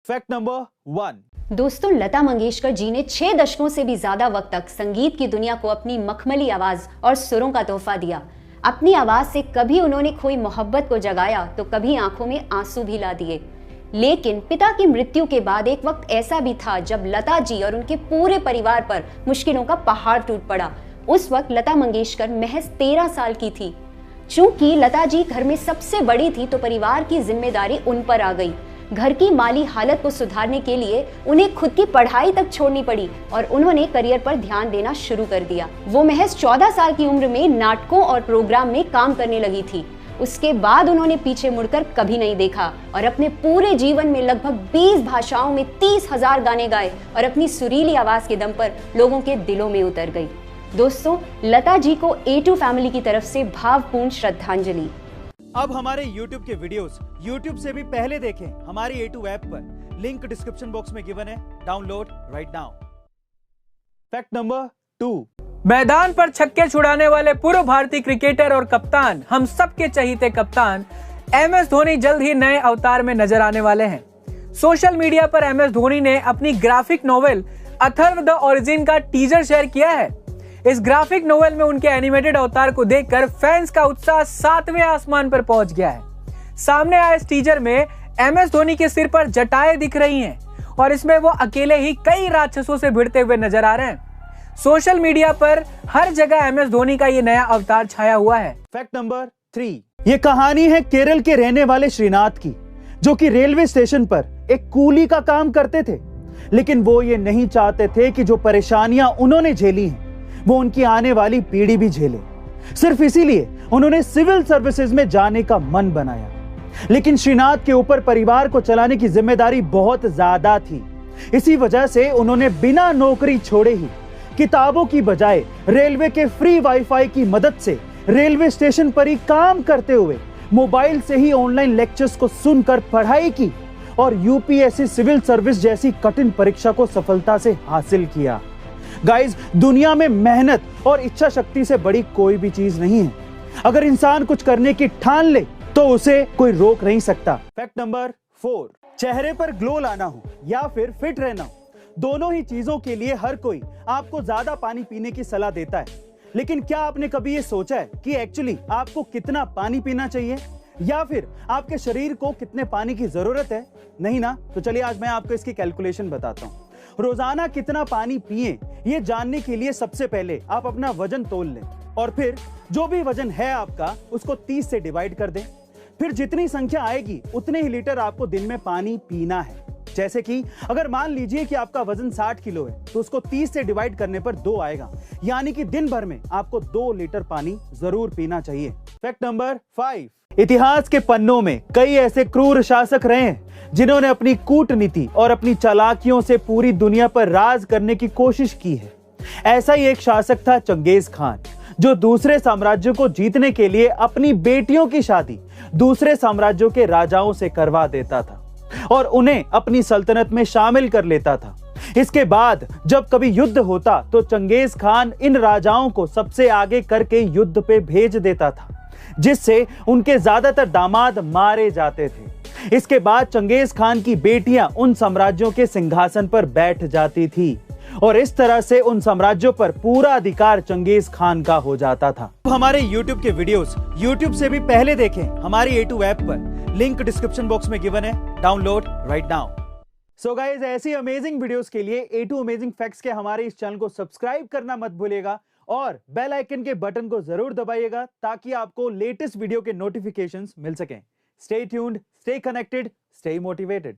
Fact number 1। दोस्तों, लता मंगेशकर जी ने 6 दशकों से भी ज्यादा वक्त तक संगीत की दुनिया को अपनी मखमली आवाज और सुरों का तोहफा दिया। अपनी आवाज से कभी उन्होंने खोई मोहब्बत को जगाया तो कभी आंखों में आंसू भी ला दिए। लेकिन पिता की मृत्यु के बाद एक वक्त ऐसा भी था जब लता जी और उनके पूरे परिवार पर मुश्किलों का पहाड़ टूट पड़ा। उस वक्त लता मंगेशकर महज 13 साल की थी। चूंकि लता जी घर में सबसे बड़ी थी तो परिवार की जिम्मेदारी उन पर आ गई। घर की माली हालत को सुधारने के लिए उन्हें खुद की पढ़ाई तक छोड़नी पड़ी और उन्होंने करियर पर ध्यान देना शुरू कर दिया। वो महज 14 साल की उम्र में नाटकों और प्रोग्राम में काम करने लगी थी। उसके बाद उन्होंने पीछे मुड़कर कभी नहीं देखा और अपने पूरे जीवन में लगभग 20 भाषाओं में 30,000 गाने गाए और अपनी सुरीली आवाज के दम पर लोगों के दिलों में उतर गई। दोस्तों, लता जी को A2 फैमिली की तरफ से भावपूर्ण श्रद्धांजलि। अब हमारे YouTube के वीडियोस YouTube से भी पहले देखें हमारी A2 ऐप पर। लिंक डिस्क्रिप्शन बॉक्स में गिवन है, download right now. Fact number 2। मैदान पर छक्के छुड़ाने वाले पूर्व भारतीय क्रिकेटर और कप्तान, हम सबके चहीते कप्तान MS धोनी जल्द ही नए अवतार में नजर आने वाले हैं। सोशल मीडिया पर MS धोनी ने अपनी graphic novel Atharva the origin का टीजर शेयर किया है। इस ग्राफिक नोवेल में उनके एनिमेटेड अवतार को देखकर फैंस का उत्साह 7वें आसमान पर पहुंच गया है। सामने आए इस टीजर में MS धोनी के सिर पर जटाएं दिख रही हैं और इसमें वो अकेले ही कई राक्षसों से भिड़ते हुए नजर आ रहे हैं। सोशल मीडिया पर हर जगह MS धोनी का ये नया अवतार छाया हुआ है। Fact number 3। ये कहानी है केरल के रहने वाले श्रीनाथ की, जो कि रेलवे स्टेशन पर एक कूली का काम करते थे। लेकिन वो ये नहीं चाहते थे कि जो परेशानियां उन्होंने झेली हैं वो उनकी आने वाली पीढ़ी भी झेले। सिर्फ इसीलिए उन्होंने सिविल सर्विसेज में जाने का मन बनाया। लेकिन श्रीनाथ के ऊपर परिवार को चलाने की जिम्मेदारी बहुत ज्यादा थी। इसी वजह से उन्होंने बिना नौकरी छोड़े ही किताबों की बजाय रेलवे के फ्री वाईफाई की मदद से रेलवे स्टेशन पर ही काम करते हुए मोबाइल से ही ऑनलाइन लेक्चर्स को सुनकर पढ़ाई की और UPSC सिविल सर्विस जैसी कठिन परीक्षा को सफलता से हासिल किया। गाइस, दुनिया में मेहनत और इच्छा शक्ति से बड़ी कोई भी चीज नहीं है। अगर इंसान कुछ करने की ठान ले तो उसे कोई रोक नहीं सकता। Fact number 4। चेहरे पर ग्लो लाना हो या फिर फिट रहना हो, दोनों ही चीजों के लिए हर कोई आपको ज्यादा पानी पीने की सलाह देता है। लेकिन क्या आपने कभी ये सोचा है कि एक्चुअली आपको कितना पानी पीना चाहिए या फिर आपके शरीर को कितने पानी की जरूरत है? नहीं ना? तो चलिए आज मैं आपको इसकी कैलकुलेशन बताता हूँ। रोजाना कितना पानी पिए ये जानने के लिए सबसे पहले आप अपना वजन तोल लें और फिर जो भी वजन है आपका उसको 30 से डिवाइड कर दें। फिर जितनी संख्या आएगी उतने ही लीटर आपको दिन में पानी पीना है। जैसे कि अगर मान लीजिए कि आपका वजन 60 किलो है तो उसको 30 से डिवाइड करने पर 2 आएगा, यानी कि दिन भर में आपको 2 लीटर पानी जरूर पीना चाहिए। Fact number 5। इतिहास के पन्नों में कई ऐसे क्रूर शासक रहे हैं जिन्होंने अपनी कूटनीति और अपनी चालाकियों से पूरी दुनिया पर राज करने की कोशिश की है। ऐसा ही एक शासक था चंगेज खान, जो दूसरे साम्राज्यों को जीतने के लिए अपनी बेटियों की शादी दूसरे साम्राज्यों के राजाओं से करवा देता था और उन्हें अपनी सल्तनत में शामिल कर लेता था। इसके बाद जब कभी युद्ध होता तो चंगेज खान इन राजाओं को सबसे आगे करके युद्ध पे भेज देता था, जिससे उनके ज्यादातर दामाद मारे जाते थे। इसके बाद चंगेज खान की बेटियां उन साम्राज्यों के सिंहासन पर बैठ जाती थी और इस तरह से उन साम्राज्यों पर पूरा अधिकार चंगेज खान का हो जाता था। हमारे YouTube के वीडियोस YouTube से भी पहले देखें हमारी A2 ऐप पर। लिंक डिस्क्रिप्शन बॉक्स में गिवन है, download right now. So guys, ऐसी अमेजिंग वीडियोस के लिए A2 अमेजिंग फैक्ट्स के हमारे इस चैनल को सब्सक्राइब करना मत भूलिएगा और बेल आइकन के बटन को जरूर दबाइएगा ताकि आपको लेटेस्ट वीडियो के नोटिफिकेशंस मिल सकें। Stay tuned, stay connected, stay motivated.